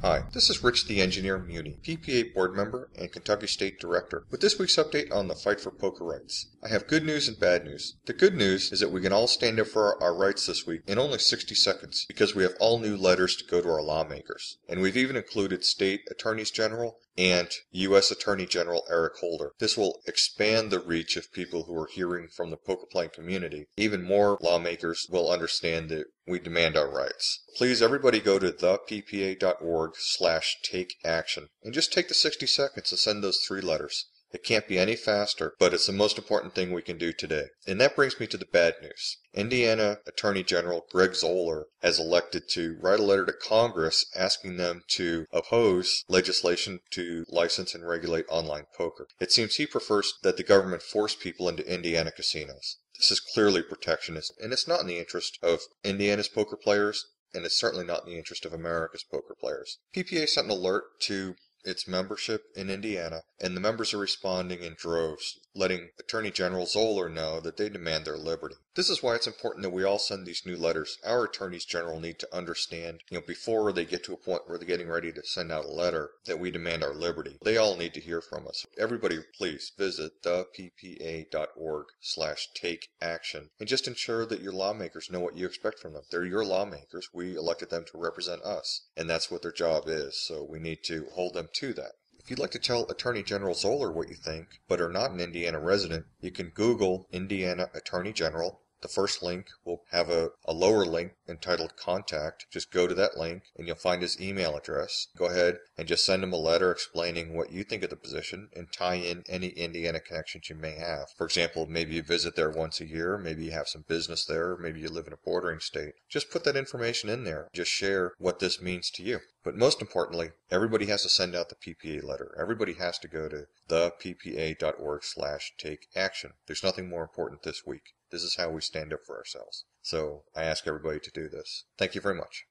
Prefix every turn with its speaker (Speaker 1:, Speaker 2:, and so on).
Speaker 1: Hi, this is Rich the Engineer Muni, PPA board member and Kentucky State Director, with this week's update on the fight for poker rights. I have good news and bad news. The good news is that we can all stand up for our rights this week in only 60 seconds because we have all new letters to go to our lawmakers. And we've even included State Attorneys General and U.S. Attorney General Eric Holder. This will expand the reach of people who are hearing from the poker playing community. Even more lawmakers will understand that we demand our rights. Please, everybody go to theppa.org/takeaction and just take the 60 seconds to send those 3 letters. It can't be any faster, but it's the most important thing we can do today. And that brings me to the bad news. Indiana Attorney General Greg Zoller has elected to write a letter to Congress asking them to oppose legislation to license and regulate online poker. It seems he prefers that the government force people into Indiana casinos. This is clearly protectionist, and it's not in the interest of Indiana's poker players, and it's certainly not in the interest of America's poker players. PPA sent an alert to its membership in Indiana, and the members are responding in droves, letting Attorney General Zoller know that they demand their liberty. This is why it's important that we all send these new letters. Our attorneys general need to understand, before they get to a point where they're getting ready to send out a letter, that we demand our liberty. They all need to hear from us. Everybody, please visit theppa.org/takeaction and just ensure that your lawmakers know what you expect from them. They're your lawmakers. We elected them to represent us, and that's what their job is, so we need to hold them to that. If you'd like to tell Attorney General Zoller what you think, but are not an Indiana resident, you can Google Indiana Attorney General. The first link will have a lower link entitled Contact. Just go to that link and you'll find his email address. Go ahead and just send him a letter explaining what you think of the position and tie in any Indiana connections you may have. For example, maybe you visit there once a year, maybe you have some business there, maybe you live in a bordering state. Just put that information in there. Just share what this means to you. But most importantly, everybody has to send out the PPA letter. Everybody has to go to theppa.org/takeaction. There's nothing more important this week. This is how we stand up for ourselves. So I ask everybody to do this. Thank you very much.